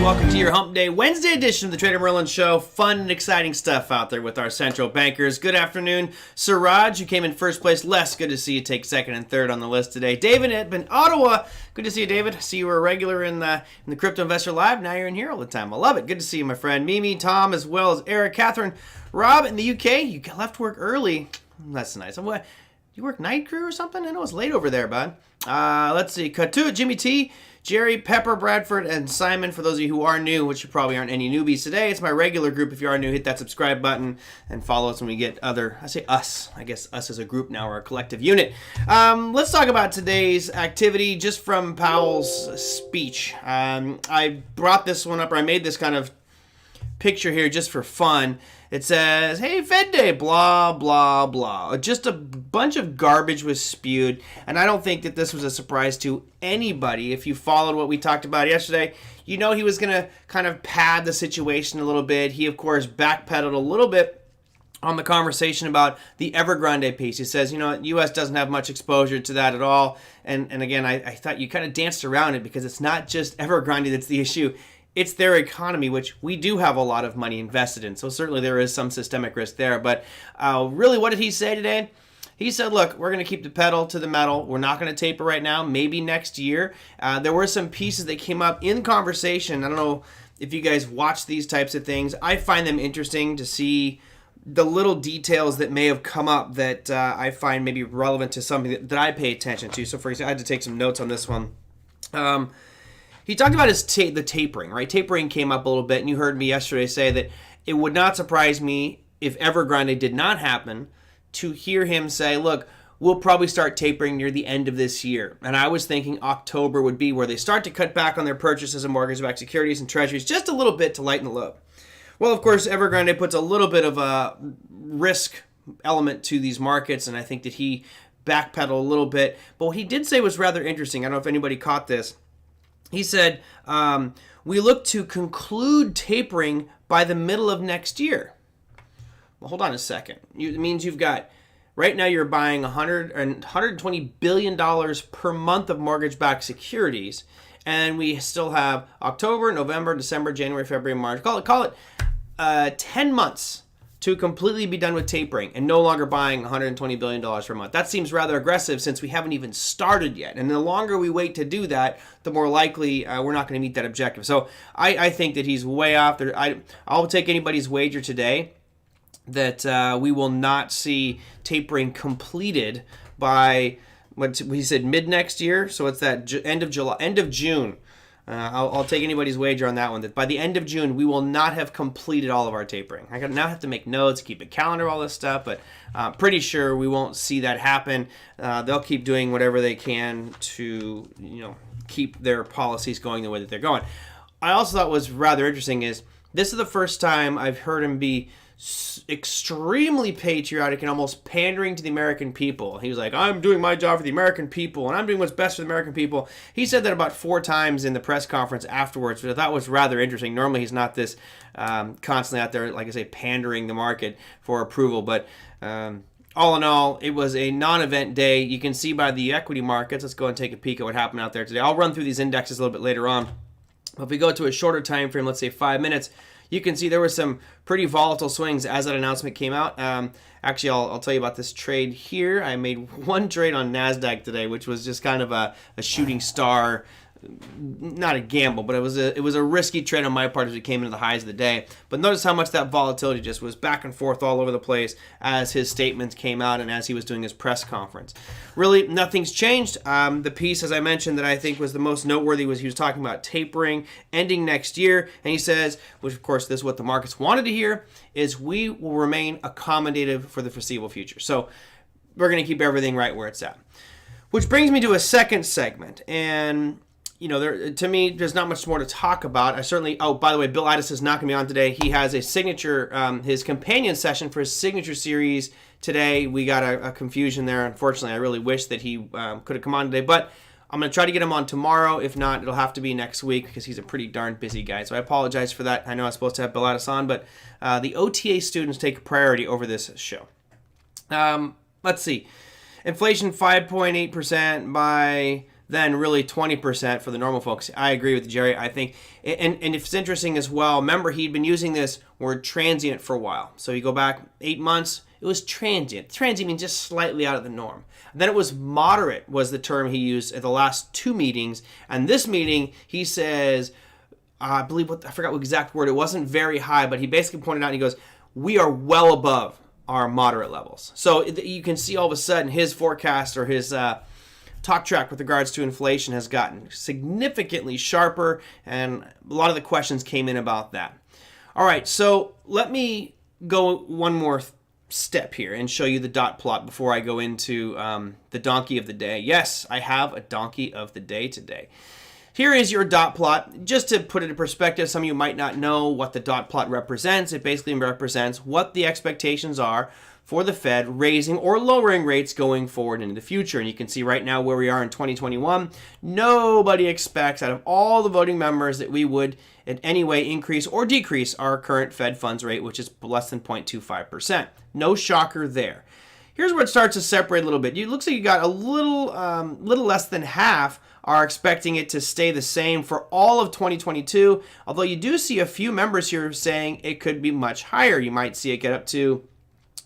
Welcome to your Hump Day Wednesday edition of the TraderMerlin Show. Fun and exciting stuff out there with our central bankers. Good afternoon, Siraj, who came in first place. Les, good to see you take second and third on the list today. David in Ottawa, good to see you, David. I see you were a regular in the Crypto Investor Live. Now you're in here all the time. I love it. Good to see you, my friend. Mimi, Tom, as well as Eric, Catherine, Rob in the UK. You left work early. That's nice. What? You work night crew or something? I know it's late over there, bud. Let's see. Katu, Jimmy T, Jerry, Pepper, Bradford, and Simon. For those of you who are new, which you probably aren't any newbies today, it's my regular group. If you are new, hit that subscribe button and follow us when we get I guess us as a group now, or a collective unit. Let's talk about today's activity just from Powell's speech. I brought this one up, or I made this kind of picture here just for fun. It says, hey, Fed Day, blah, blah, blah. Just a bunch of garbage was spewed, and I don't think that this was a surprise to anybody. If you followed what we talked about yesterday, you know he was going to kind of pad the situation a little bit. He, of course, backpedaled a little bit on the conversation about the Evergrande piece. He says, U.S. doesn't have much exposure to that at all. And again, I thought you kind of danced around it because it's not just Evergrande that's the issue. It's their economy, which we do have a lot of money invested in. So certainly there is some systemic risk there. But really, what did he say today? He said, look, we're going to keep the pedal to the metal. We're not going to taper right now, maybe next year. There were some pieces that came up in conversation. I don't know if you guys watch these types of things. I find them interesting to see the little details that may have come up that I find maybe relevant to something that I pay attention to. So for example, I had to take some notes on this one. He talked about the tapering, right? Tapering came up a little bit, and you heard me yesterday say that it would not surprise me if Evergrande did not happen to hear him say, look, we'll probably start tapering near the end of this year. And I was thinking October would be where they start to cut back on their purchases of mortgage-backed securities and treasuries just a little bit to lighten the load. Well, of course, Evergrande puts a little bit of a risk element to these markets, and I think that he backpedaled a little bit. But what he did say was rather interesting. I don't know if anybody caught this. He said, we look to conclude tapering by the middle of next year. Well, hold on a second. It means you've got, right now you're buying $120 billion per month of mortgage-backed securities, and we still have October, November, December, January, February, March. Call it 10 months to completely be done with tapering and no longer buying $120 billion per month. That seems rather aggressive since we haven't even started yet. And the longer we wait to do that, the more likely we're not going to meet that objective. So I think that he's way off there. I'll take anybody's wager today that we will not see tapering completed by, what he said, mid next year. So it's that end of June. I'll take anybody's wager on that one, that by the end of June, we will not have completed all of our tapering. I now have to make notes, keep a calendar, all this stuff, but pretty sure we won't see that happen. They'll keep doing whatever they can to, keep their policies going the way that they're going. I also thought was rather interesting is this is the first time I've heard him be extremely patriotic and almost pandering to the American people. He was like, I'm doing my job for the American people, and I'm doing what's best for the American people. He said that about 4 times in the press conference afterwards, which I thought was rather interesting. Normally he's not this constantly out there, like I say, pandering the market for approval. But all in all, it was a non-event day. You can see by the equity markets. Let's go and take a peek at what happened out there today. I'll run through these indexes a little bit later on. But if we go to a shorter time frame, let's say 5 minutes, you can see there were some pretty volatile swings as that announcement came out. Actually, I'll tell you about this trade here. I made one trade on Nasdaq today, which was just kind of a shooting star, not a gamble, but it was a risky trade on my part as we came into the highs of the day. But notice how much that volatility just was back and forth all over the place as his statements came out and as he was doing his press conference. Really, nothing's changed. The piece, as I mentioned, that I think was the most noteworthy was he was talking about tapering ending next year. And he says, which of course this is what the markets wanted to hear, is we will remain accommodative for the foreseeable future. So we're going to keep everything right where it's at. Which brings me to a second segment. And to me, there's not much more to talk about. I certainly, by the way, Bill Addis is not going to be on today. He has a signature, his companion session for his signature series today. We got a confusion there. Unfortunately, I really wish that he could have come on today, but I'm going to try to get him on tomorrow. If not, it'll have to be next week because he's a pretty darn busy guy. So I apologize for that. I know I was supposed to have Bill Addis on, but the OTA students take priority over this show. Let's see. Inflation 5.8% by than really 20% for the normal folks. I agree with Jerry. I think, and it's interesting as well, remember he'd been using this word transient for a while. So you go back 8 months, it was transient. Transient means just slightly out of the norm. Then it was moderate was the term he used at the last 2 meetings. And this meeting, he says, I forgot what exact word, it wasn't very high, but he basically pointed out, and he goes, we are well above our moderate levels. So you can see all of a sudden his forecast or his talk track with regards to inflation has gotten significantly sharper, and a lot of the questions came in about that. All right, so let me go one more step here and show you the dot plot before I go into the donkey of the day. Yes, I have a donkey of the day today. Here is your dot plot. Just to put it in perspective, some of you might not know what the dot plot represents. It basically represents what the expectations are for the Fed raising or lowering rates going forward into the future. And you can see right now where we are in 2021. Nobody expects out of all the voting members that we would in any way increase or decrease our current Fed funds rate, which is less than 0.25%. No shocker there. Here's where it starts to separate a little bit. It looks like you got a little less than half are expecting it to stay the same for all of 2022, although you do see a few members here saying it could be much higher. You might see it get up to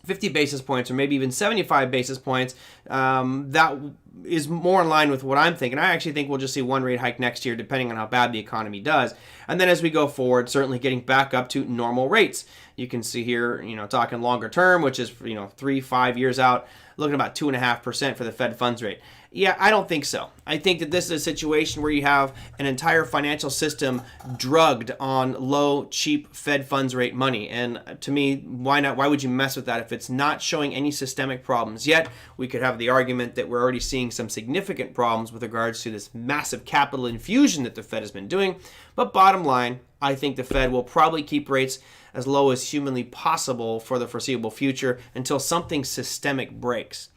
50 basis points or maybe even 75 basis points. That is more in line with what I'm thinking. I actually think we'll just see one rate hike next year depending on how bad the economy does. And then as we go forward, certainly getting back up to normal rates. You can see here, talking longer term, which is, 3-5 years out, looking about 2.5% for the Fed funds rate. Yeah, I don't think so. I think that this is a situation where you have an entire financial system drugged on low, cheap Fed funds rate money. And to me, why not? Why would you mess with that if it's not showing any systemic problems? Yet, we could have the argument that we're already seeing some significant problems with regards to this massive capital infusion that the Fed has been doing. But bottom line, I think the Fed will probably keep rates as low as humanly possible for the foreseeable future until something systemic breaks.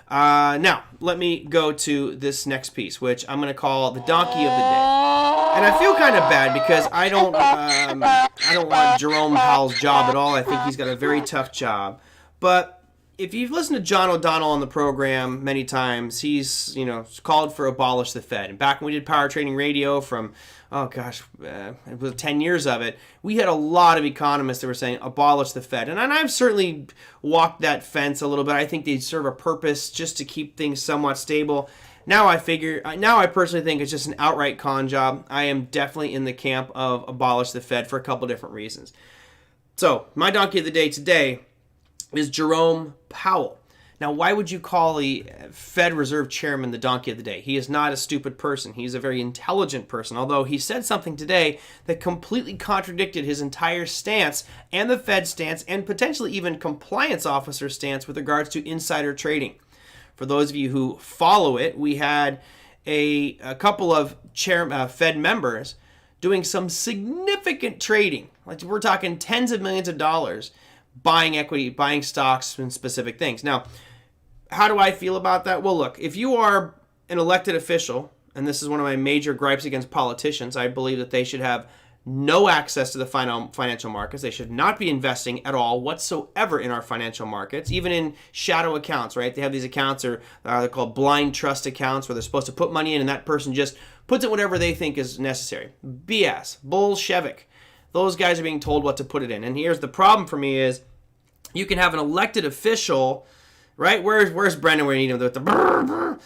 Now, let me go to this next piece, which I'm going to call the donkey of the day. And I feel kind of bad because I don't want Jerome Powell's job at all. I think he's got a very tough job. But if you've listened to John O'Donnell on the program many times, he's called for abolish the Fed. And back when we did Power Trading Radio from, it was 10 years of it, we had a lot of economists that were saying abolish the Fed. And I've certainly walked that fence a little bit. I think they serve a purpose just to keep things somewhat stable. Now I personally think it's just an outright con job. I am definitely in the camp of abolish the Fed for a couple different reasons. So my donkey of the day today is Jerome Powell. Now, why would you call the Fed Reserve Chairman the donkey of the day? He is not a stupid person. He's a very intelligent person, although he said something today that completely contradicted his entire stance and the Fed stance and potentially even compliance officer stance with regards to insider trading. For those of you who follow it, we had a couple of Fed members doing some significant trading. Like we're talking tens of millions of dollars buying equity, buying stocks and specific things. Now, how do I feel about that? Well, look, if you are an elected official, and this is one of my major gripes against politicians, I believe that they should have no access to the financial markets. They should not be investing at all whatsoever in our financial markets, even in shadow accounts, right? They have these accounts, they're called blind trust accounts, where they're supposed to put money in and that person just puts it whatever they think is necessary. BS. Bolshevik. Those guys are being told what to put it in. And here's the problem for me is you can have an elected official, right? Where's Brendan where you need him with the brr, brr.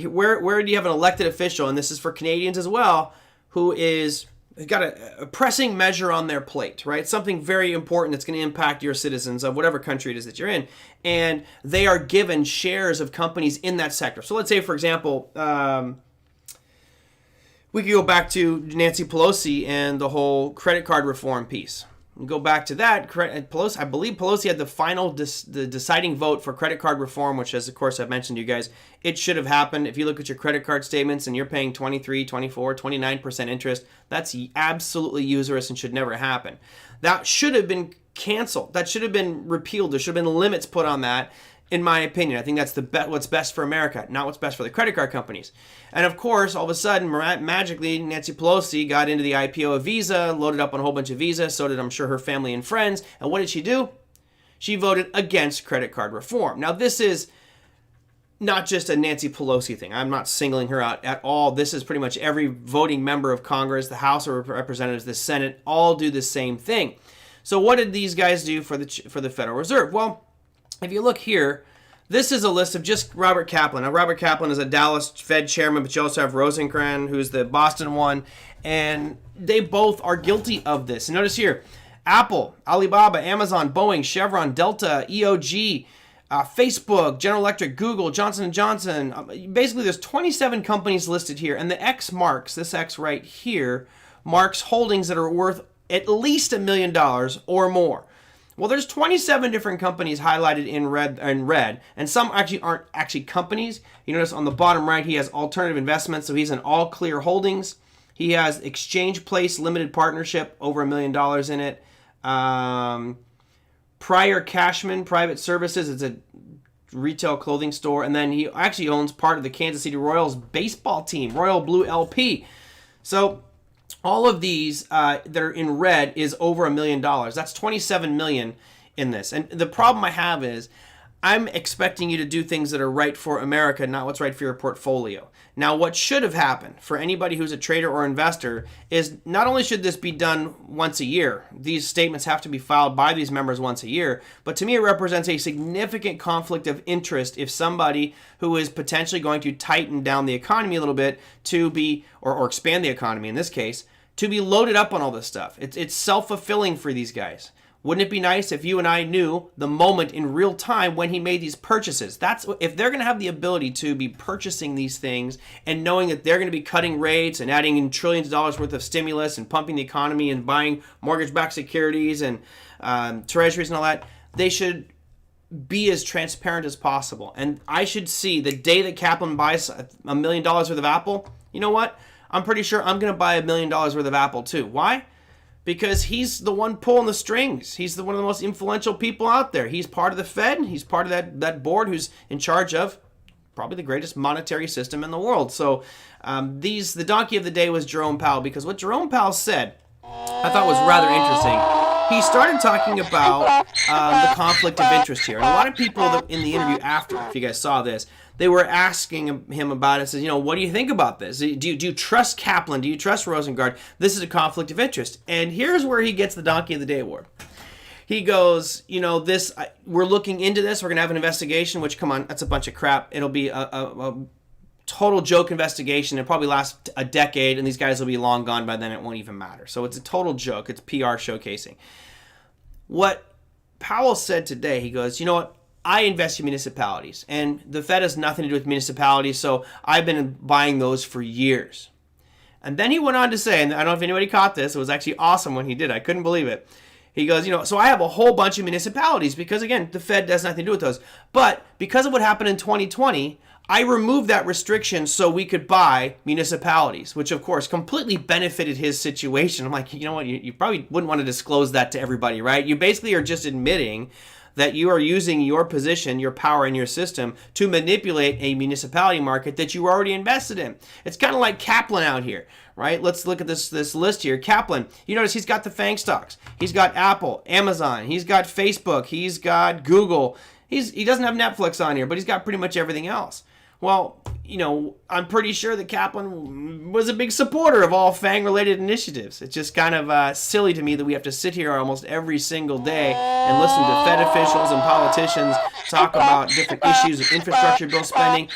Where do you have an elected official, and this is for Canadians as well, who is got a pressing measure on their plate, right? Something very important that's going to impact your citizens of whatever country it is that you're in. And they are given shares of companies in that sector. So let's say, for example, we could go back to Nancy Pelosi and the whole credit card reform piece. Go back to that. I believe Pelosi had the deciding vote for credit card reform, which, as of course I've mentioned to you guys, it should have happened. If you look at your credit card statements and you're paying 23, 24, 29% interest, that's absolutely usurious and should never happen. That should have been canceled. That should have been repealed. There should have been limits put on that, in my opinion. I think that's what's best for America, not what's best for the credit card companies. And of course, all of a sudden, magically, Nancy Pelosi got into the IPO of Visa, loaded up on a whole bunch of Visa, so did, I'm sure, her family and friends. And what did she do? She voted against credit card reform. Now, this is not just a Nancy Pelosi thing. I'm not singling her out at all. This is pretty much every voting member of Congress, the House of Representatives, the Senate, all do the same thing. So what did these guys do for the Federal Reserve? Well, if you look here, this is a list of just Robert Kaplan. Now, Robert Kaplan is a Dallas Fed chairman, but you also have Rosenkranz, who's the Boston one, and they both are guilty of this. And notice here, Apple, Alibaba, Amazon, Boeing, Chevron, Delta, EOG, Facebook, General Electric, Google, Johnson & Johnson. Basically, there's 27 companies listed here, and the X marks, this X right here, marks holdings that are worth at least $1 million or more. Well, there's 27 different companies highlighted in red, and some actually aren't actually companies. You notice on the bottom right, he has alternative investments, so he's in all clear holdings. He has Exchange Place Limited Partnership, over $1 million in it. Prior Cashman Private Services, it's a retail clothing store, and then he actually owns part of the Kansas City Royals baseball team, Royal Blue LP. So all of these that are in red is over $1 million. That's 27 million in this. And the problem I have is I'm expecting you to do things that are right for America, not what's right for your portfolio. Now, what should have happened for anybody who's a trader or investor is not only should this be done once a year, these statements have to be filed by these members once a year, but to me it represents a significant conflict of interest if somebody who is potentially going to tighten down the economy a little bit to be, or expand the economy in this case, to be loaded up on all this stuff. It's self-fulfilling for these guys. Wouldn't it be nice if you and I knew the moment in real time when he made these purchases? That's if they're going to have the ability to be purchasing these things and knowing that they're going to be cutting rates and adding in trillions of dollars worth of stimulus and pumping the economy and buying mortgage-backed securities and treasuries and all that, they should be as transparent as possible. And I should see the day that Kaplan buys $1 million worth of Apple, you know what? I'm pretty sure I'm going to buy $1 million worth of Apple too. Why? Because he's the one pulling the strings. He's one of the most influential people out there. He's part of the Fed. He's part of that board who's in charge of probably the greatest monetary system in the world. So the donkey of the day was Jerome Powell, because what Jerome Powell said I thought was rather interesting. He started talking about the conflict of interest here. And a lot of people in the interview after, if you guys saw this, they were asking him about it. Says, what do you think about this? Do you trust Kaplan? Do you trust Rosenkranz? This is a conflict of interest. And here's where he gets the Donkey of the Day award. He goes, we're looking into this. We're going to have an investigation, which, come on, that's a bunch of crap. It'll be a total joke investigation. It'll probably last a decade, and these guys will be long gone by then. It won't even matter. So it's a total joke. It's PR showcasing. What Powell said today, he goes, you know what? I invest in municipalities, and the Fed has nothing to do with municipalities, so I've been buying those for years. And then he went on to say, and I don't know if anybody caught this, it was actually awesome when he did, I couldn't believe it. He goes, so I have a whole bunch of municipalities because, again, the Fed has nothing to do with those. But because of what happened in 2020, I removed that restriction so we could buy municipalities, which, of course, completely benefited his situation. I'm like, you know what, you probably wouldn't want to disclose that to everybody, right? You basically are just admitting that you are using your position, your power in your system to manipulate a municipality market that you already invested in. It's kind of like Kaplan out here, right? Let's look at this list here. Kaplan, you notice he's got the FANG stocks. He's got Apple, Amazon, he's got Facebook, he's got Google. He doesn't have Netflix on here, but he's got pretty much everything else. Well, I'm pretty sure that Kaplan was a big supporter of all FANG-related initiatives. It's just kind of silly to me that we have to sit here almost every single day and listen to Fed officials and politicians talk about different issues of infrastructure bill spending.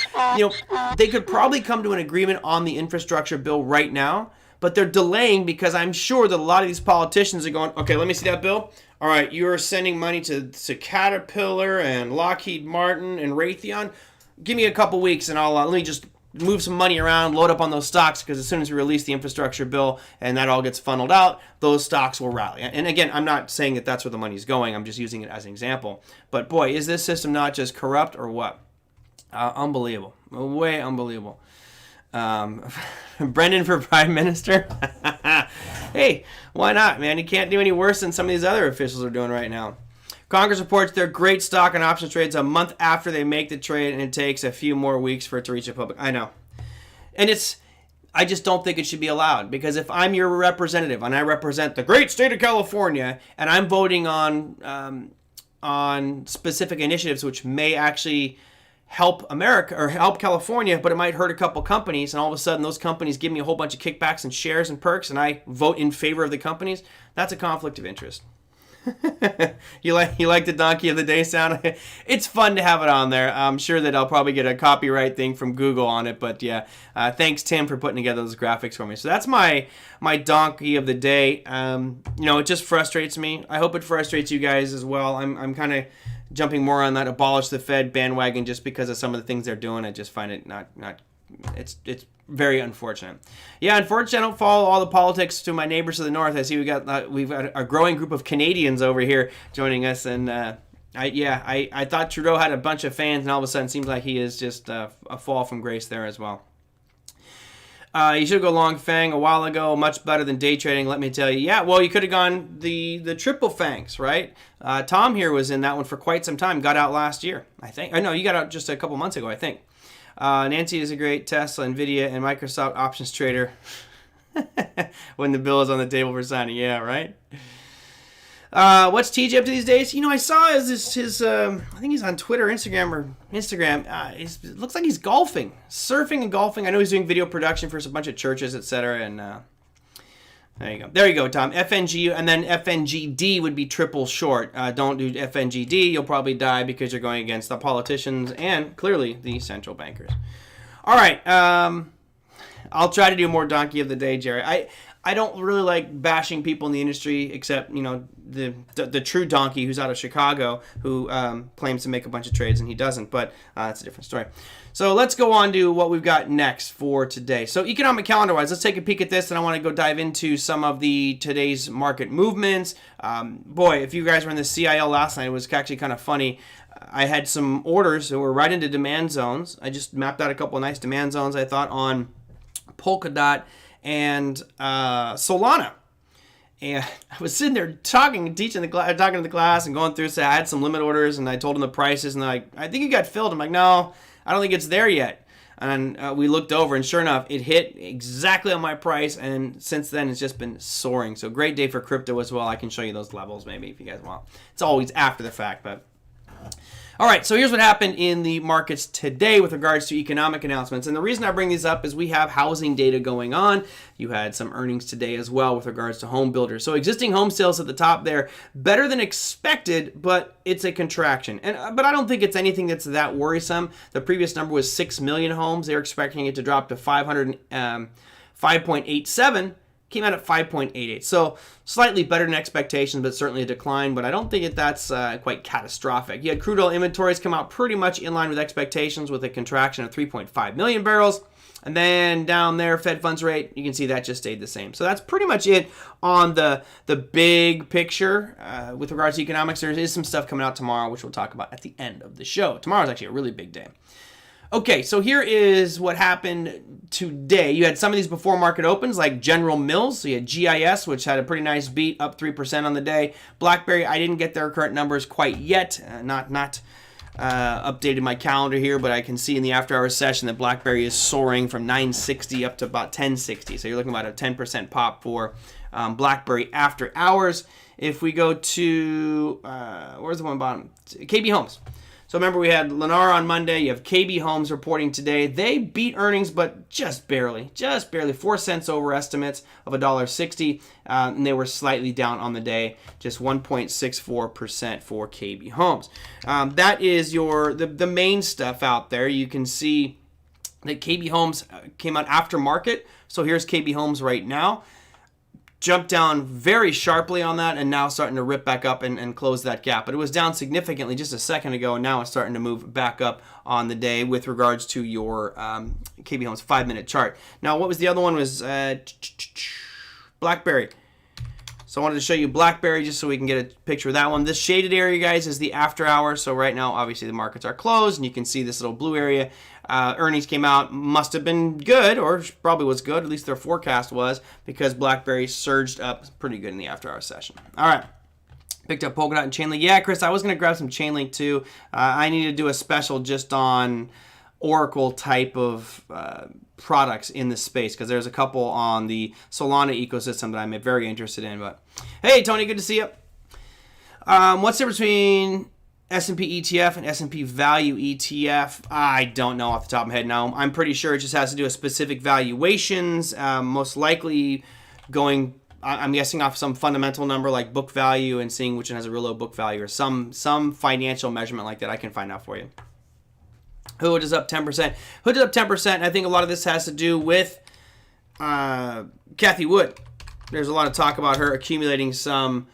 They could probably come to an agreement on the infrastructure bill right now, but they're delaying because I'm sure that a lot of these politicians are going, okay, let me see that bill. All right, you're sending money to Caterpillar and Lockheed Martin and Raytheon. Give me a couple weeks and I'll let me just move some money around, load up on those stocks, because as soon as we release the infrastructure bill and that all gets funneled out, those stocks will rally. And again, I'm not saying that that's where the money's going. I'm just using it as an example. But boy, is this system not just corrupt or what? Unbelievable. Way unbelievable. Brendan for Prime Minister? Hey, why not, man? You can't do any worse than some of these other officials are doing right now. Congress reports their great stock and options trades a month after they make the trade, and it takes a few more weeks for it to reach the public. I know. And I just don't think it should be allowed, because if I'm your representative and I represent the great state of California and I'm voting on specific initiatives which may actually help America or help California, but it might hurt a couple companies, and all of a sudden those companies give me a whole bunch of kickbacks and shares and perks, and I vote in favor of the companies, that's a conflict of interest. you like the donkey of the day sound? It's fun to have it on there. I'm sure that I'll probably get a copyright thing from Google on it, but yeah, thanks Tim for putting together those graphics for me. So that's my donkey of the day. It just frustrates me. I hope it frustrates you guys as well. I'm kind of jumping more on that abolish the Fed bandwagon just because of some of the things they're doing. I just find it not it's very unfortunate. Yeah, unfortunately, I don't follow all the politics to my neighbors to the north. I see we've got a growing group of Canadians over here joining us, and I thought Trudeau had a bunch of fans, and all of a sudden it seems like he is just a fall from grace there as well. You should go long Fang a while ago. Much better than day trading, let me tell you. Yeah, well, you could have gone the triple Fangs, right? Tom here was in that one for quite some time. Got out last year, I think. No, you got out just a couple months ago, I think. Nancy is a great Tesla, Nvidia, and Microsoft options trader when the bill is on the table for signing. Yeah, right? What's TJ up to these days? I saw his I think he's on Twitter, Instagram. It looks like he's golfing, surfing and golfing. I know he's doing video production for a bunch of churches, etc. And there you go, Tom. FNG and then FNGD would be triple short. Don't do FNGD. You'll probably die because you're going against the politicians and clearly the central bankers. All right. I'll try to do more donkey of the day, Jerry. I don't really like bashing people in the industry, except the true donkey who's out of Chicago who claims to make a bunch of trades and he doesn't. But that's a different story. So let's go on to what we've got next for today. So economic calendar-wise, let's take a peek at this, and I want to go dive into some of today's market movements. Boy, if you guys were in the CIL last night, it was actually kind of funny. I had some orders that were right into demand zones. I just mapped out a couple of nice demand zones, I thought, on Polkadot and Solana. And I was sitting there talking to the class and going through. So I had some limit orders, and I told them the prices, and they're like, "I think it got filled." I'm like, "No, I don't think it's there yet." And we looked over, and sure enough, it hit exactly on my price. And since then, it's just been soaring. So great day for crypto as well. I can show you those levels maybe if you guys want. It's always after the fact, but. All right, so here's what happened in the markets today with regards to economic announcements. And the reason I bring these up is we have housing data going on. You had some earnings today as well with regards to home builders. So existing home sales at the top there, better than expected, but it's a contraction. But I don't think it's anything that's that worrisome. The previous number was 6 million homes. They're expecting it to drop to 5.87. Came out at 5.88, so slightly better than expectations, but certainly a decline. But I don't think that's quite catastrophic. You had crude oil inventories come out pretty much in line with expectations with a contraction of 3.5 million barrels. And then down there, Fed funds rate, you can see that just stayed the same. So that's pretty much it on the big picture with regards to economics. There is some stuff coming out tomorrow, which we'll talk about at the end of the show. Tomorrow's actually a really big day. Okay, so here is what happened today. You had some of these before market opens, like General Mills. So you had GIS, which had a pretty nice beat, up 3% on the day. BlackBerry, I didn't get their current numbers quite yet. Not updated my calendar here, but I can see in the after-hours session that BlackBerry is soaring from 960 up to about 1060. So you're looking at about a 10% pop for BlackBerry after hours. If we go to, where's the one bottom? KB Homes. So remember, we had Lennar on Monday. You have KB Homes reporting today. They beat earnings, but just barely, 4 cents over estimates of $1.60, and they were slightly down on the day, just 1.64% for KB Homes. That is the main stuff out there. You can see that KB Homes came out after market. So here's KB Homes right now. Jumped down very sharply on that and now starting to rip back up and close that gap. But it was down significantly just a second ago, and now it's starting to move back up on the day with regards to your KB Homes 5-minute chart. Now, what was the other one? Was BlackBerry. So I wanted to show you BlackBerry just so we can get a picture of that one. This shaded area, guys, is the after hour. So right now, obviously, the markets are closed, and you can see this little blue area. Earnings came out, must have been good, or probably was good, at least their forecast was, because BlackBerry surged up pretty good in the after hour session. All right. Picked up Polkadot and Chainlink. Yeah, Chris, I was going to grab some Chainlink too. I need to do a special just on Oracle type of products in this space, because there's a couple on the Solana ecosystem that I'm very interested in. But hey, Tony, good to see you. What's the difference between S&P ETF and S&P Value ETF, I don't know off the top of my head now. I'm pretty sure it just has to do with specific valuations, most likely going, I'm guessing, off some fundamental number like book value and seeing which one has a real low book value or some financial measurement like that. I can find out for you. Hood is up 10%. Hood is up 10%. I think a lot of this has to do with Cathie Wood. There's a lot of talk about her accumulating some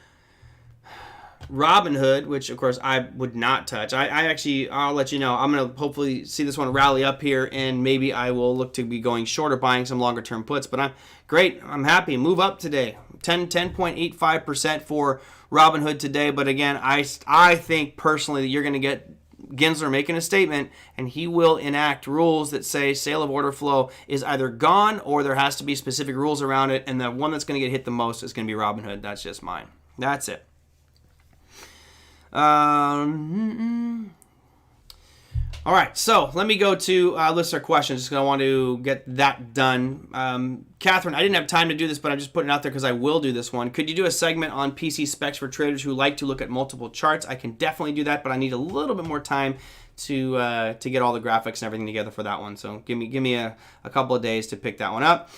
Robinhood, which of course I would not touch. I'll let you know. I'm going to hopefully see this one rally up here, and maybe I will look to be going short or buying some longer term puts. But I'm happy. Move up today. 10.85% for Robinhood today. But again, I think personally that you're going to get Gensler making a statement, and he will enact rules that say sale of order flow is either gone or there has to be specific rules around it, and the one that's going to get hit the most is going to be Robinhood. That's just mine. That's it. All right, so let me go to listener questions, just because I want to get that done. Catherine, I didn't have time to do this, but I'm just putting it out there because I will do this one. Could you do a segment on PC specs for traders who like to look at multiple charts? I can definitely do that, but I need a little bit more time to get all the graphics and everything together for that one. So give me a couple of days to pick that one up.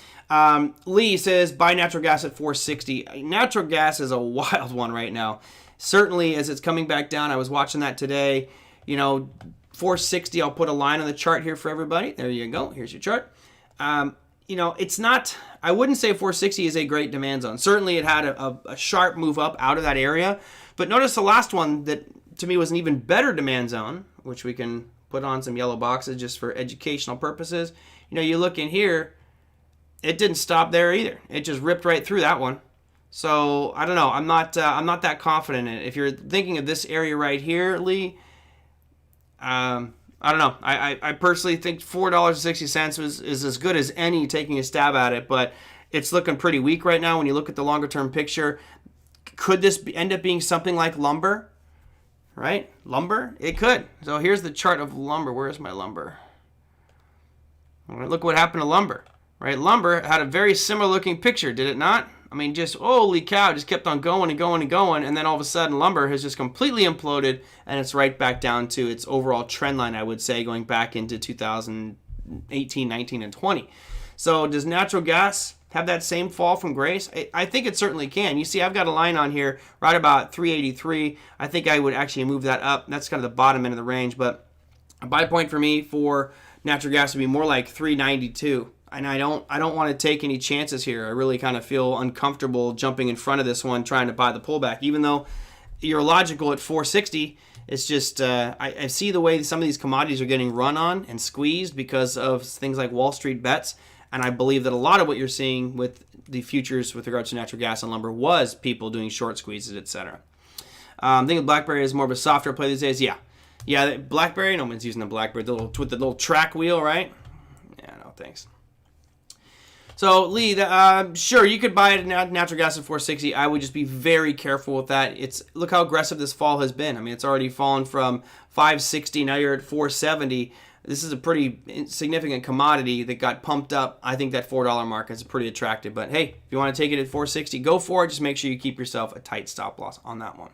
Lee says, buy natural gas at 460. Natural gas is a wild one right now. Certainly, as it's coming back down, I was watching that today. 460, I'll put a line on the chart here for everybody. There you go. Here's your chart. It's not, I wouldn't say 460 is a great demand zone. Certainly, it had a sharp move up out of that area. But notice the last one that, to me, was an even better demand zone, which we can put on some yellow boxes just for educational purposes. You look in here, it didn't stop there either. It just ripped right through that one. So I don't know. I'm not that confident in it. If you're thinking of this area right here, Lee, I don't know. I personally think $4.60 is as good as any taking a stab at it, but it's looking pretty weak right now when you look at the longer term picture. Could this end up being something like lumber? Right? Lumber? It could. So here's the chart of lumber. Where's my lumber? All right, look what happened to lumber. Right? Lumber had a very similar looking picture, did it not? I mean, just holy cow, just kept on going and going and going, and then all of a sudden lumber has just completely imploded, and it's right back down to its overall trend line, I would say, going back into 2018, 19, and 20. So does natural gas have that same fall from grace? I think it certainly can. You see, I've got a line on here right about 383. I think I would actually move that up. That's kind of the bottom end of the range, but a buy point for me for natural gas would be more like 392. And I don't want to take any chances here. I really kind of feel uncomfortable jumping in front of this one, trying to buy the pullback. Even though you're logical at 460, it's just I see the way some of these commodities are getting run on and squeezed because of things like Wall Street bets. And I believe that a lot of what you're seeing with the futures with regards to natural gas and lumber was people doing short squeezes, etc. I think BlackBerry is more of a softer play these days. Yeah, BlackBerry. No one's using the BlackBerry with the little track wheel, right? Yeah, no thanks. So, Lee, sure, you could buy it at natural gas at 460. I would just be very careful with that. Look how aggressive this fall has been. I mean, it's already fallen from 560. Now you're at 470. This is a pretty significant commodity that got pumped up. I think that $4 mark is pretty attractive. But, hey, if you want to take it at 460, go for it. Just make sure you keep yourself a tight stop loss on that one.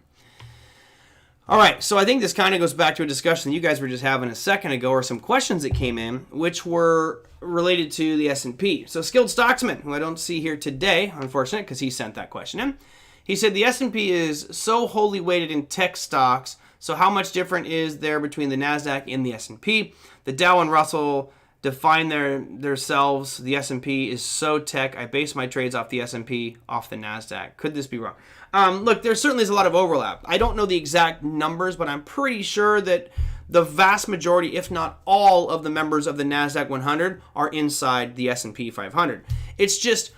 All right, so I think this kind of goes back to a discussion you guys were just having a second ago, or some questions that came in, which were related to the S&P. So Skilled Stocksman, who I don't see here today, unfortunately, because he sent that question in, he said the S&P is so wholly weighted in tech stocks, so how much different is there between the Nasdaq and the S&P? The Dow and Russell define themselves. The S&P is so tech. I base my trades off the S&P, off the Nasdaq. Could this be wrong? Look, there certainly is a lot of overlap. I don't know the exact numbers, but I'm pretty sure that the vast majority, if not all, of the members of the Nasdaq 100 are inside the S&P 500. It's just,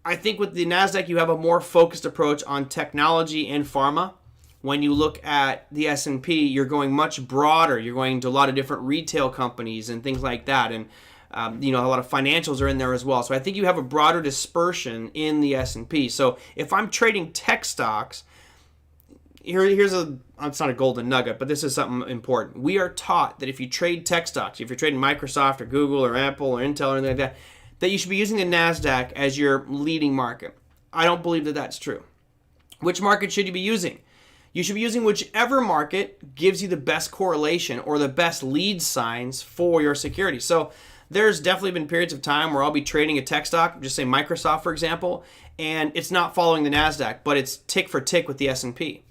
I think with the Nasdaq, you have a more focused approach on technology and pharma. When you look at the S&P, you're going much broader. You're going to a lot of different retail companies and things like that. And a lot of financials are in there as well. So I think you have a broader dispersion in the S&P. So if I'm trading tech stocks, it's not a golden nugget, but this is something important. We are taught that if you trade tech stocks, if you're trading Microsoft or Google or Apple or Intel or anything like that you should be using the Nasdaq as your leading market. I don't believe that that's true. Which market should you be using? You should be using whichever market gives you the best correlation or the best lead signs for your security. So there's definitely been periods of time where I'll be trading a tech stock, just say Microsoft, for example, and it's not following the Nasdaq, but it's tick for tick with the S&P.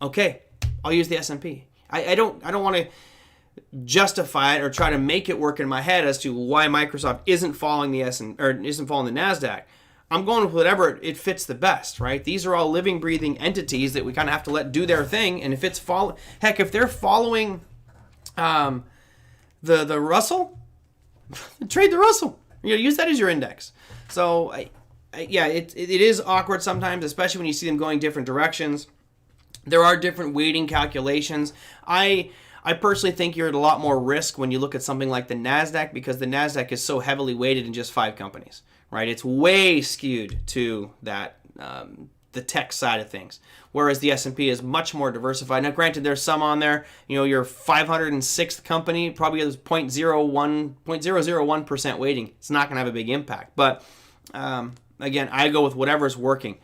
Okay, I'll use the S&P. I don't want to justify it or try to make it work in my head as to why Microsoft isn't following the isn't following the Nasdaq. I'm going with whatever it fits the best, right? These are all living, breathing entities that we kind of have to let do their thing. And if it's if they're following the Russell, trade the Russell. Use that as your index. So yeah, it is awkward sometimes, especially when you see them going different directions. There are different weighting calculations. I personally think you're at a lot more risk when you look at something like the Nasdaq, because the Nasdaq is so heavily weighted in just 5 companies, right? It's way skewed to that the tech side of things, whereas the S&P is much more diversified. Now, granted, there's some on there. Your 506th company probably has 0.001% weighting. It's not going to have a big impact, but again, I go with whatever's working.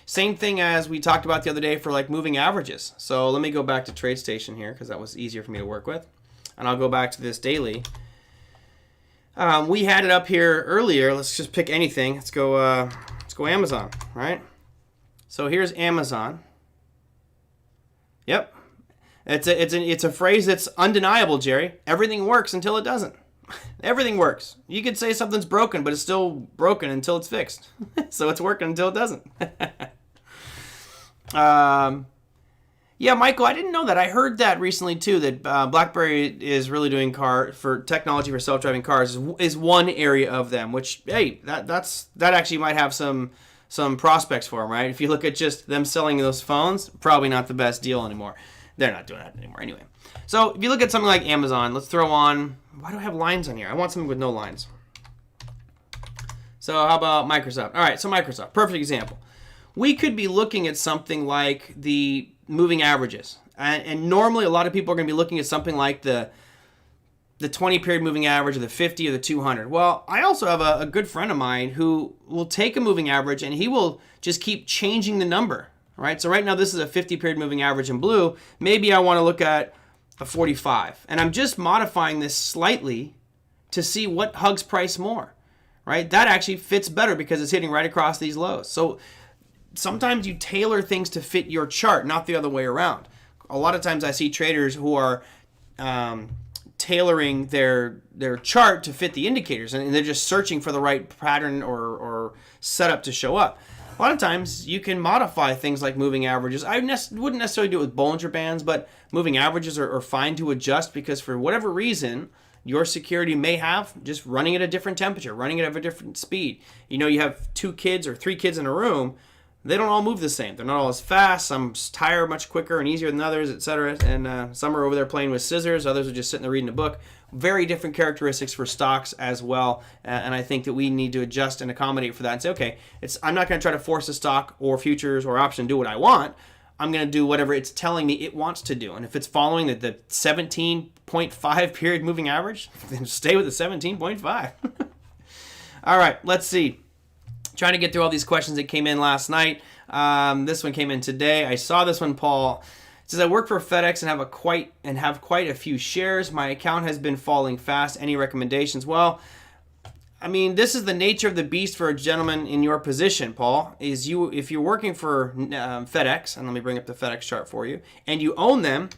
Same thing as we talked about the other day for like moving averages. So let me go back to TradeStation here because that was easier for me to work with. And I'll go back to this daily. We had it up here earlier. Let's just pick anything. Let's go Amazon, right? So here's Amazon. Yep. It's a phrase that's undeniable, Jerry. Everything works until it doesn't. Everything works. You could say something's broken, but it's still broken until it's fixed. So it's working until it doesn't. Yeah, Michael, I didn't know that. I heard that recently too, that BlackBerry is really doing for technology for self-driving cars is one area of them, which, hey, that actually might have some prospects for them, right? If you look at just them selling those phones, probably not the best deal anymore. They're not doing that anymore anyway. So if you look at something like Amazon, let's throw on, why do I have lines on here? I want something with no lines. So how about Microsoft? All right, so Microsoft, perfect example. We could be looking at something like the moving averages. And normally a lot of people are going to be looking at something like the 20-period moving average or the 50 or the 200. Well, I also have a good friend of mine who will take a moving average and he will just keep changing the number, right? So right now this is a 50-period moving average in blue. Maybe I want to look at a 45. And I'm just modifying this slightly to see what hugs price more, right? That actually fits better because it's hitting right across these lows. So sometimes you tailor things to fit your chart, not the other way around. A lot of times I see traders who are tailoring their chart to fit the indicators, and they're just searching for the right pattern or setup to show up. A lot of times you can modify things like moving averages. I wouldn't necessarily do it with Bollinger Bands, but moving averages are fine to adjust because for whatever reason, your security may have just running at a different temperature, running at a different speed. You have 2 kids or 3 kids in a room. They don't all move the same. They're not all as fast. Some tire much quicker and easier than others, etc. And some are over there playing with scissors. Others are just sitting there reading a book. Very different characteristics for stocks as well. And I think that we need to adjust and accommodate for that and say, okay, I'm not going to try to force a stock or futures or option to do what I want. I'm going to do whatever it's telling me it wants to do. And if it's following the 17.5 period moving average, then stay with the 17.5. All right, let's see. Trying to get through all these questions that came in last night. This one came in today. I saw this one, Paul. It says, I work for Fedex and have quite a few shares. My account has been falling fast. Any recommendations? Well, I mean, this is the nature of the beast for a gentleman in your position, Paul. If you're working for Fedex, and let me bring up the Fedex chart for you, and you own them,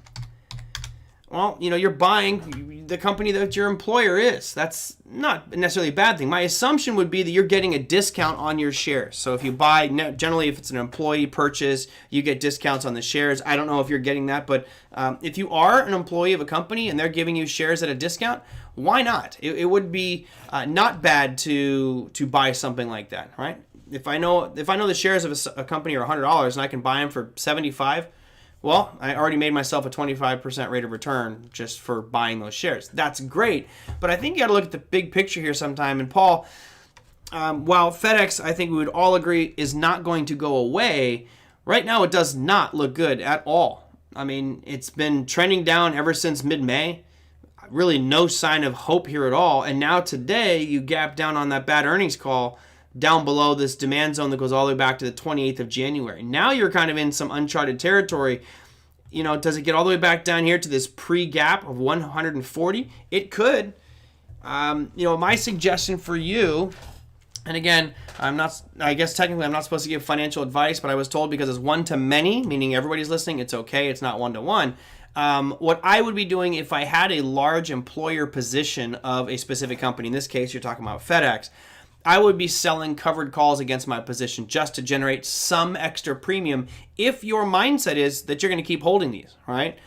well, you're buying the company that your employer is. That's not necessarily a bad thing. My assumption would be that you're getting a discount on your shares. So if you buy, generally if it's an employee purchase, you get discounts on the shares. I don't know if you're getting that, but if you are an employee of a company and they're giving you shares at a discount, why not? It would be not bad to buy something like that, right? If I know the shares of a company are $100 and I can buy them for $75, well, I already made myself a 25% rate of return just for buying those shares. That's great, but I think you got to look at the big picture here sometime. And Paul, while Fedex, I think we would all agree, is not going to go away, right now it does not look good at all. I mean, it's been trending down ever since mid-May. Really no sign of hope here at all. And now today, you gap down on that bad earnings call down below this demand zone that goes all the way back to the 28th of January. Now you're kind of in some uncharted territory. does it get all the way back down here to this pre-gap of 140? It could. My suggestion for you, and again, I guess technically I'm not supposed to give financial advice, but I was told because it's one to many, meaning everybody's listening, it's okay, it's not one to one. What I would be doing if I had a large employer position of a specific company, in this case you're talking about Fedex, I would be selling covered calls against my position just to generate some extra premium if your mindset is that you're going to keep holding these, right?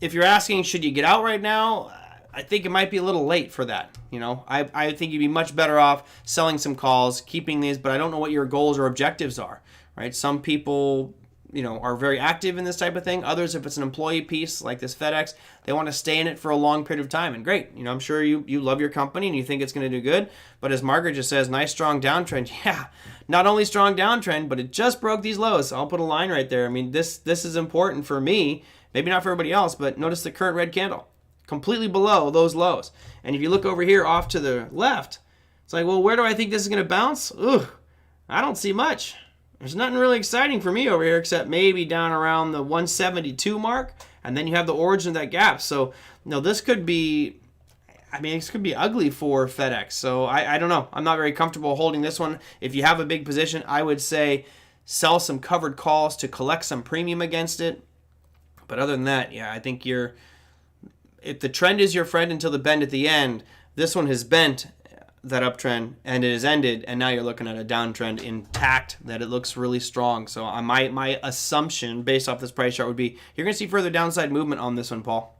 If you're asking, should you get out right now? I think it might be a little late for that. I think you'd be much better off selling some calls, keeping these, but I don't know what your goals or objectives are, right? Some people, are very active in this type of thing. Others, if it's an employee piece like this Fedex, they want to stay in it for a long period of time. And great, I'm sure you love your company and you think it's going to do good. But as Margaret just says, nice strong downtrend. Yeah, not only strong downtrend, but it just broke these lows. I'll put a line right there. I mean, this is important for me, maybe not for everybody else, but notice the current red candle. Completely below those lows. And if you look over here off to the left, it's like, well, where do I think this is going to bounce? I don't see much. There's nothing really exciting for me over here except maybe down around the 172 mark, and then you have the origin of that gap. So, this could be, this could be ugly for Fedex. So I don't know. I'm not very comfortable holding this one. If you have a big position, I would say sell some covered calls to collect some premium against it. But other than that, yeah, I think if the trend is your friend until the bend at the end, this one has bent that uptrend and it has ended, and now you're looking at a downtrend intact that it looks really strong. So my assumption based off this price chart would be you're going to see further downside movement on this one, Paul.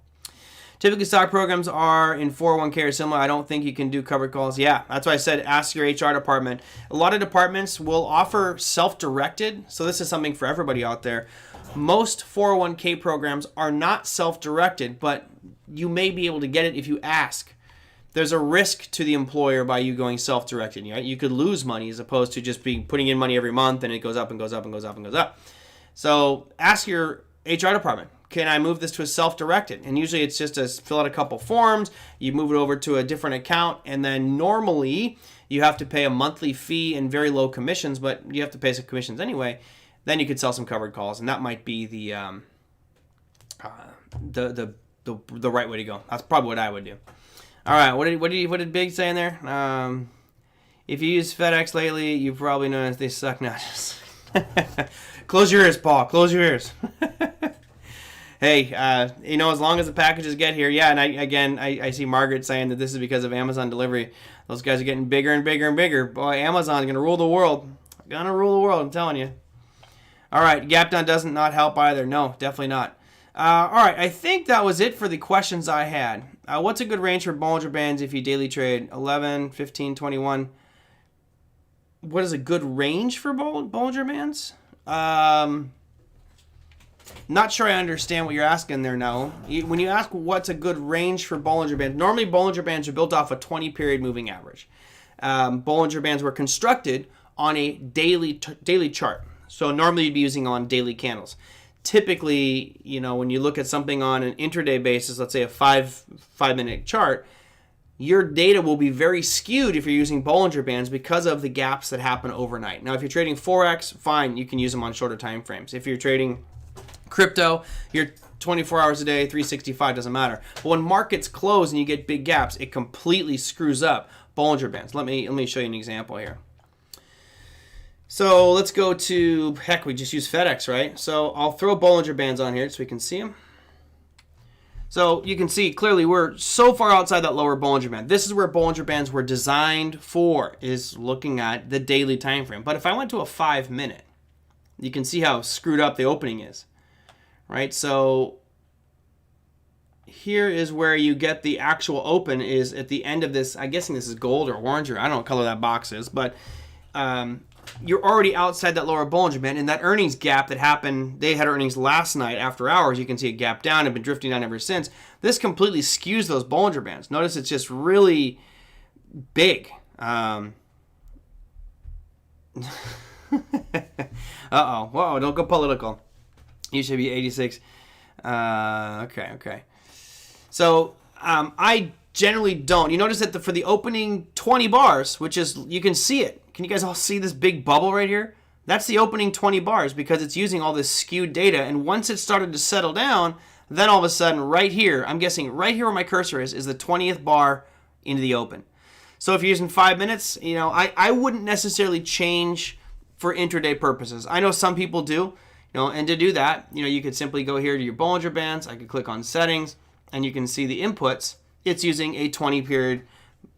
Typically, stock programs are in 401k or similar. I don't think you can do covered calls. Yeah, that's why I said ask your HR department. A lot of departments will offer self-directed, so this is something for everybody out there. Most 401k programs are not self-directed, but you may be able to get it if you ask. There's a risk to the employer by you going self-directed. Right? You could lose money as opposed to just putting in money every month and it goes up and goes up and goes up and goes up. So ask your HR department, can I move this to a self-directed? And usually it's just to fill out a couple forms, you move it over to a different account, and then normally you have to pay a monthly fee and very low commissions, but you have to pay some commissions anyway. Then you could sell some covered calls, and that might be the right way to go. That's probably what I would do. All right, what did Big say in there? If you use Fedex lately, you probably noticed they suck now. Close your ears, Paul. Close your ears. Hey, as long as the packages get here, yeah. And I see Margaret saying that this is because of Amazon delivery. Those guys are getting bigger and bigger and bigger. Boy, Amazon's gonna rule the world. Gonna rule the world. I'm telling you. All right, gap down doesn't not help either. No, definitely not. All right, I think that was it for the questions I had. What's a good range for Bollinger Bands if you daily trade? 11, 15, 21. What is a good range for Bollinger Bands? Not sure I understand what you're asking there now. When you ask what's a good range for Bollinger Bands, normally Bollinger Bands are built off a 20-period moving average. Bollinger Bands were constructed on a daily chart. So normally you'd be using on daily candles. Typically, when you look at something on an intraday basis, let's say a five-minute chart, your data will be very skewed if you're using Bollinger Bands because of the gaps that happen overnight. Now, if you're trading Forex, fine, you can use them on shorter time frames. If you're trading crypto, you're 24 hours a day, 365, doesn't matter. But when markets close and you get big gaps, it completely screws up Bollinger Bands. Let me show you an example here. So let's go to, we just use Fedex, right? So I'll throw Bollinger Bands on here so we can see them. So you can see clearly we're so far outside that lower Bollinger Band. This is where Bollinger Bands were designed for, is looking at the daily time frame. But if I went to a 5-minute, you can see how screwed up the opening is, right? So here is where you get the actual open is at the end of this. I'm guessing this is gold or orange, or I don't know what color that box is, but you're already outside that lower Bollinger Band, and that earnings gap that happened, they had earnings last night after hours. You can see a gap down and been drifting down ever since. This completely skews those Bollinger Bands. Notice it's just really big. Uh-oh. Whoa, don't go political. You should be 86. Okay. So I generally don't. You notice that for the opening 20 bars, which is, you can see it. Can you guys all see this big bubble right here? That's the opening 20 bars because it's using all this skewed data. And once it started to settle down, then all of a sudden right here, I'm guessing right here where my cursor is the 20th bar into the open. So if you're using 5 minutes, I wouldn't necessarily change for intraday purposes. I know some people do, and to do that, you could simply go here to your Bollinger Bands. I could click on settings and you can see the inputs. It's using a 20 period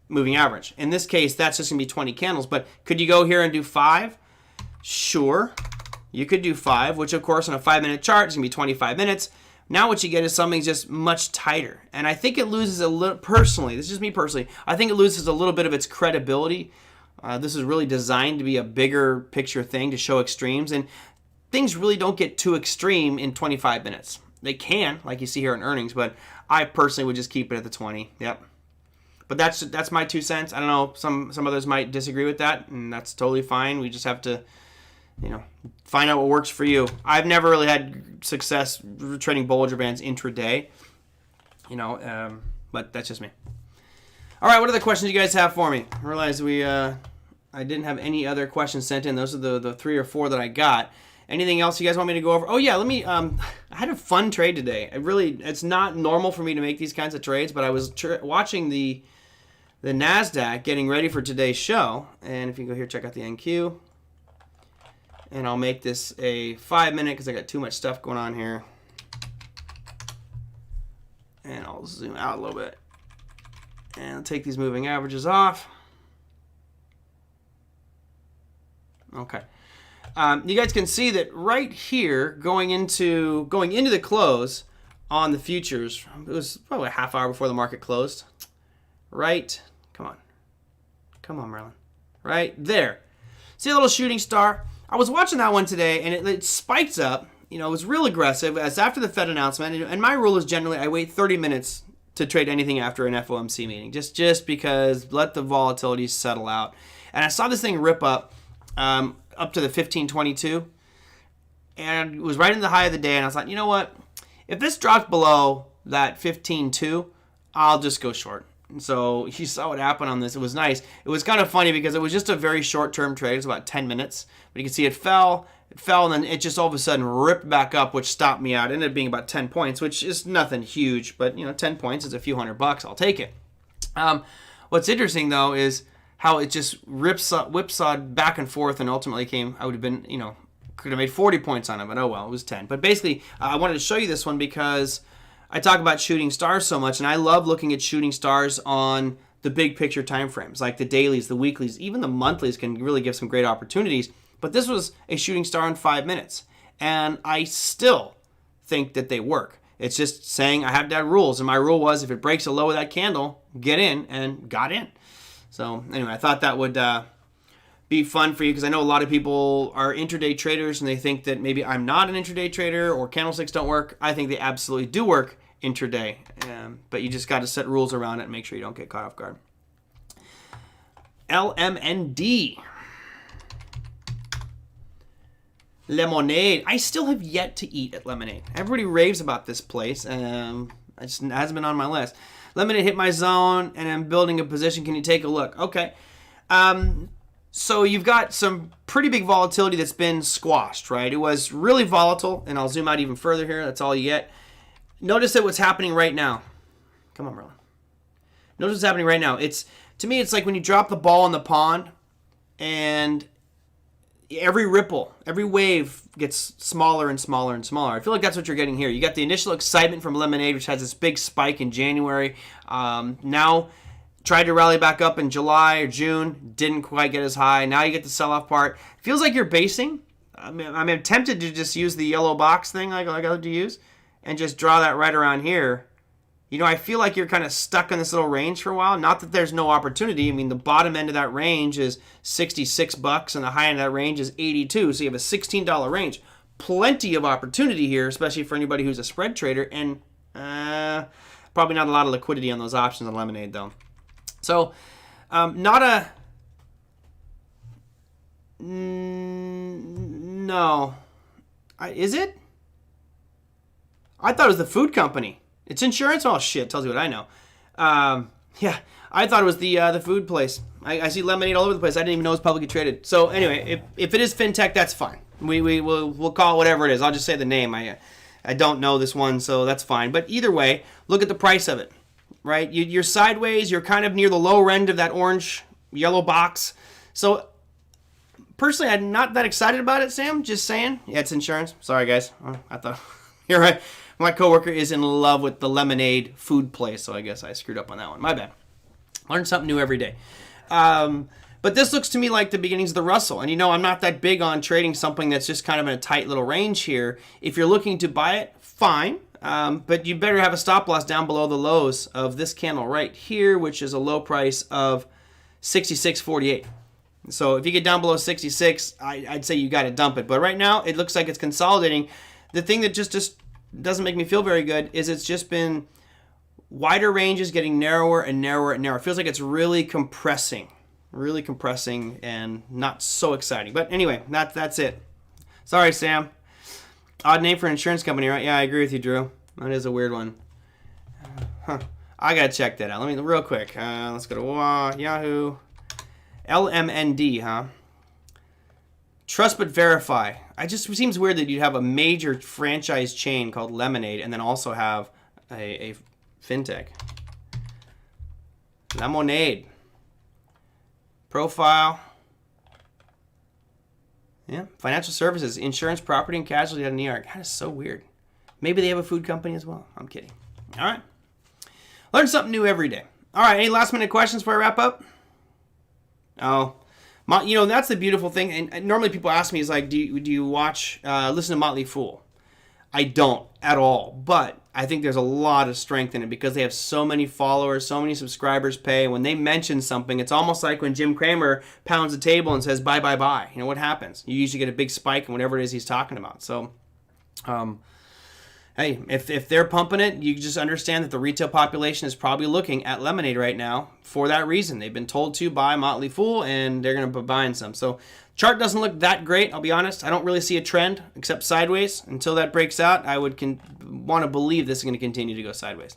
moving average. In this case, that's just gonna be 20 candles, but could you go here and do 5? Sure, you could do 5, which of course on a 5-minute chart is gonna be 25 minutes. Now what you get is something just much tighter. And I think it loses a little, personally, this is just me personally, I think it loses a little bit of its credibility. This is really designed to be a bigger picture thing to show extremes, and things really don't get too extreme in 25 minutes. They can, like you see here in earnings, but I personally would just keep it at the 20. Yep. But that's my 2 cents. I don't know, some others might disagree with that, and that's totally fine. We just have to, find out what works for you. I've never really had success trading Bollinger Bands intraday, but that's just me. All right, what other questions you guys have for me? I realized I didn't have any other questions sent in. Those are the 3 or 4 that I got. Anything else you guys want me to go over? Oh yeah, let me. I had a fun trade today. It's not normal for me to make these kinds of trades, but I was watching the Nasdaq getting ready for today's show, and if you go here, check out the NQ. And I'll make this a 5-minute because I got too much stuff going on here. And I'll zoom out a little bit. And I'll take these moving averages off. Okay. You guys can see that right here, going into the close on the futures, it was probably a half hour before the market closed. Right? Come on, Merlin. Right there. See a little shooting star? I was watching that one today, and it spikes up. It was real aggressive as after the Fed announcement. And my rule is generally I wait 30 minutes to trade anything after an FOMC meeting, just because let the volatility settle out. And I saw this thing rip up to the 1522, and it was right in the high of the day. And I was like, you know what? If this drops below that 15.2, I'll just go short. And so you saw what happened on this. It was nice. It was kind of funny because it was just a very short-term trade. It was about 10 minutes. But you can see it fell, and then it just all of a sudden ripped back up, which stopped me out. It ended up being about 10 points, which is nothing huge. But, 10 points is a few $100. I'll take it. What's interesting, though, is how it just whipsawed back and forth and ultimately I would have been, could have made 40 points on it. But, oh, well, it was 10. But basically, I wanted to show you this one because I talk about shooting stars so much, and I love looking at shooting stars on the big picture time frames, like the dailies, the weeklies, even the monthlies can really give some great opportunities. But this was a shooting star in 5 minutes, and I still think that they work. It's just saying I have to have rules, and my rule was if it breaks a low of that candle, get in, and got in. So anyway, I thought that would be fun for you because I know a lot of people are intraday traders and they think that maybe I'm not an intraday trader or candlesticks don't work. I think they absolutely do work intraday, but you just got to set rules around it and make sure you don't get caught off guard. LMND. Lemonade. I still have yet to eat at Lemonade. Everybody raves about this place. It hasn't been on my list. Lemonade hit my zone and I'm building a position. Can you take a look? Okay. So you've got some pretty big volatility that's been squashed, right? It was really volatile, and I'll zoom out even further here. That's all you get. Notice that what's happening right now. Come on, Merlin. Notice what's happening right now. To me, it's like when you drop the ball in the pond, and every ripple, every wave gets smaller and smaller and smaller. I feel like that's what you're getting here. You got the initial excitement from Lemonade, which has this big spike in January. Now tried to rally back up in July or June, didn't quite get as high. Now you get the sell-off part. Feels like you're basing. I'm tempted to just use the yellow box thing like I like to use and just draw that right around here. I feel like you're kind of stuck in this little range for a while. Not that there's no opportunity. I mean, the bottom end of that range is $66 and the high end of that range is $82. So you have a $16 range. Plenty of opportunity here, especially for anybody who's a spread trader, and probably not a lot of liquidity on those options on Lemonade, though. So, not a... No. Is it? I thought it was the food company. It's insurance? Oh, shit. Tells you what I know. Yeah, I thought it was the food place. I see lemonade all over the place. I didn't even know it was publicly traded. So anyway, if it is fintech, that's fine. We'll call it whatever it is. I'll just say the name. I don't know this one, so that's fine. But either way, look at the price of it, right? You're sideways. You're kind of near the lower end of that orange yellow box. So personally, I'm not that excited about it, Sam. Just saying. Yeah, it's insurance. Sorry, guys. I thought you're right. My coworker is in love with the lemonade food place, so I guess I screwed up on that one. My bad. Learn something new every day. But this looks to me like the beginnings of the Russell. And I'm not that big on trading something that's just kind of in a tight little range here. If you're looking to buy it, fine. But you better have a stop loss down below the lows of this candle right here, which is a low price of 66.48. So if you get down below 66, I'd say you got to dump it. But right now, it looks like it's consolidating. The thing that just doesn't make me feel very good is it's just been wider ranges getting narrower and narrower and narrower. It feels like it's really compressing and not so exciting. But anyway, that's it. Sorry, Sam. Odd name for an insurance company, right? Yeah, I agree with you, Drew. That is a weird one. I got to check that out. Let me real quick. Let's go to Yahoo. LMND, huh? Trust but verify. It seems weird that you'd have a major franchise chain called Lemonade and then also have a fintech. Lemonade. Profile. Yeah. Financial services, insurance, property, and casualty out of New York. That is so weird. Maybe they have a food company as well. I'm kidding. All right. Learn something new every day. All right. Any last minute questions before I wrap up? Oh. That's the beautiful thing. And normally people ask me, is like, do you watch, listen to Motley Fool? I don't at all. But I think there's a lot of strength in it because they have so many followers, so many subscribers pay. When they mention something, it's almost like when Jim Cramer pounds the table and says, buy, buy, buy. What happens? You usually get a big spike in whatever it is he's talking about. So, hey, if they're pumping it, you just understand that the retail population is probably looking at Lemonade right now for that reason. They've been told to buy Motley Fool, and they're going to be buying some. So chart doesn't look that great, I'll be honest. I don't really see a trend except sideways. Until that breaks out, I would want to believe this is going to continue to go sideways.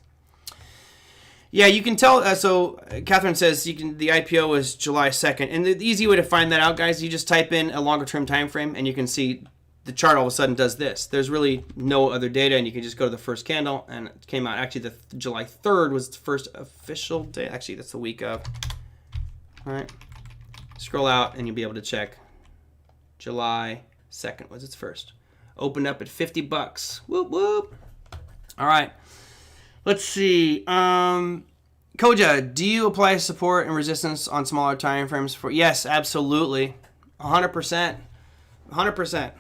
Yeah, you can tell. So Catherine says the IPO is July 2nd. And the easy way to find that out, guys, you just type in a longer term time frame, and you can see the chart all of a sudden does this. There's really no other data, and you can just go to the first candle, and it came out. Actually, the July 3rd was the first official day. Actually, that's the week of. All right. Scroll out, and you'll be able to check. July 2nd was its first. Opened up at $50. Whoop, whoop. All right. Let's see. Koja, do you apply support and resistance on smaller time frames? Yes, absolutely. 100%. 100%.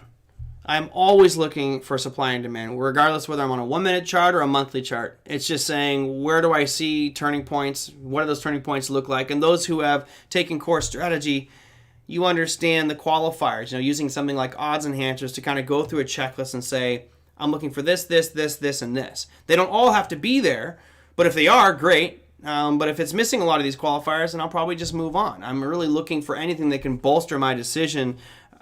I'm always looking for supply and demand, regardless whether I'm on a 1-minute chart or a monthly chart. It's just saying, where do I see turning points? What do those turning points look like? And those who have taken core strategy, you understand the qualifiers, using something like odds enhancers to kind of go through a checklist and say, I'm looking for this, this, this, this, and this. They don't all have to be there, but if they are, great. But if it's missing a lot of these qualifiers, then I'll probably just move on. I'm really looking for anything that can bolster my decision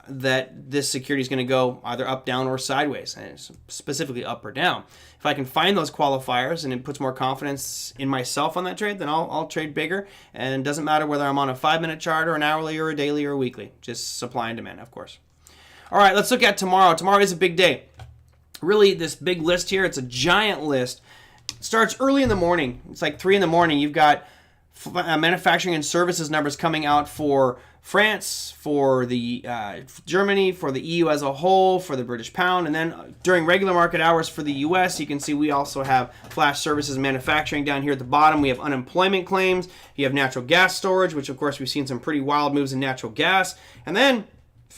that this security is going to go either up, down, or sideways, and specifically up or down. If I can find those qualifiers and it puts more confidence in myself on that trade, then I'll trade bigger. And it doesn't matter whether I'm on a 5-minute chart or an hourly or a daily or a weekly. Just supply and demand, of course. All right, let's look at tomorrow. Tomorrow is a big day. Really, this big list here, it's a giant list. It starts early in the morning. It's like 3 in the morning. You've got manufacturing and services numbers coming out for France, for the Germany, for the EU as a whole, for the British pound, and then during regular market hours for the US, you can see we also have flash services and manufacturing down here at the bottom. We have unemployment claims. You have natural gas storage, which of course we've seen some pretty wild moves in natural gas, and then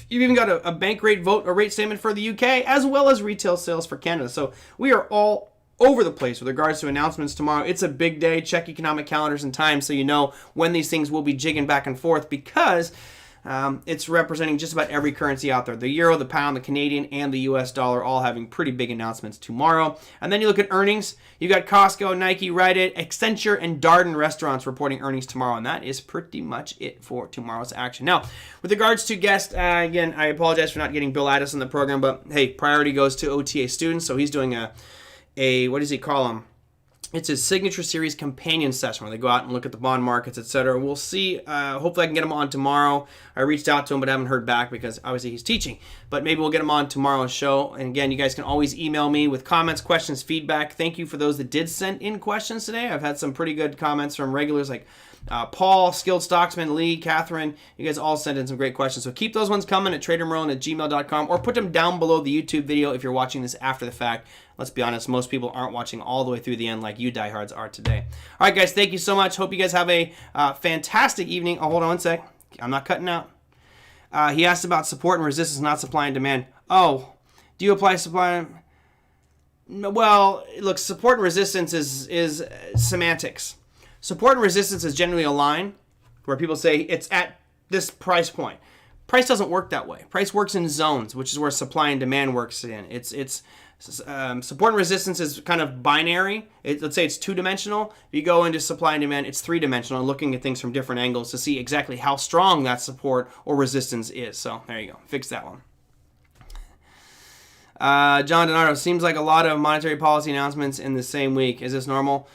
you've even got a bank rate vote, a rate statement for the UK, as well as retail sales for Canada. So we are all over the place with regards to announcements tomorrow. It's a big day. Check economic calendars and time so you know when these things will be jigging back and forth, because it's representing just about every currency out there. The euro, the pound, the Canadian, and the US dollar all having pretty big announcements tomorrow. And then you look at earnings. You got Costco, Nike, Rite Aid, Accenture, and Darden restaurants reporting earnings tomorrow. And that is pretty much it for tomorrow's action. Now, with regards to guests, again, I apologize for not getting Bill Addis on the program, but hey, priority goes to OTA students. So he's doing a what does he call them? It's his signature series companion session where they go out and look at the bond markets, etc. We'll see. Hopefully I can get him on tomorrow. I reached out to him, but I haven't heard back because obviously he's teaching. But maybe we'll get him on tomorrow's show. And again, you guys can always email me with comments, questions, feedback. Thank you for those that did send in questions today. I've had some pretty good comments from regulars like Paul, Skilled Stocksman, Lee, Catherine. You guys all sent in some great questions. So keep those ones coming at TraderMerlin@gmail.com or put them down below the YouTube video if you're watching this after the fact. Let's be honest, most people aren't watching all the way through the end like you diehards are today. All right, guys, thank you so much. Hope you guys have a fantastic evening. Oh, hold on one sec. I'm not cutting out. He asked about support and resistance, not supply and demand. Oh, do you apply supply? Well, look, support and resistance is semantics. Support and resistance is generally a line where people say it's at this price point. Price doesn't work that way. Price works in zones, which is where supply and demand works in. It's support and resistance is kind of binary. Let's say it's two-dimensional. If you go into supply and demand, it's three-dimensional, looking at things from different angles to see exactly how strong that support or resistance is. So there you go. Fix that one. John Donato, seems like a lot of monetary policy announcements in the same week. Is this normal?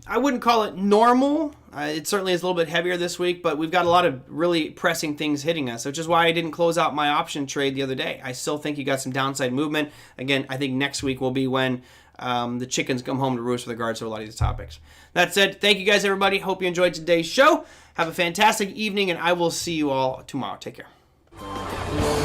I wouldn't call it normal. It certainly is a little bit heavier this week, but we've got a lot of really pressing things hitting us, which is why I didn't close out my option trade the other day. I still think you got some downside movement. Again, I think next week will be when the chickens come home to roost with regards to a lot of these topics. That said, thank you guys, everybody. Hope you enjoyed today's show. Have a fantastic evening, and I will see you all tomorrow. Take care.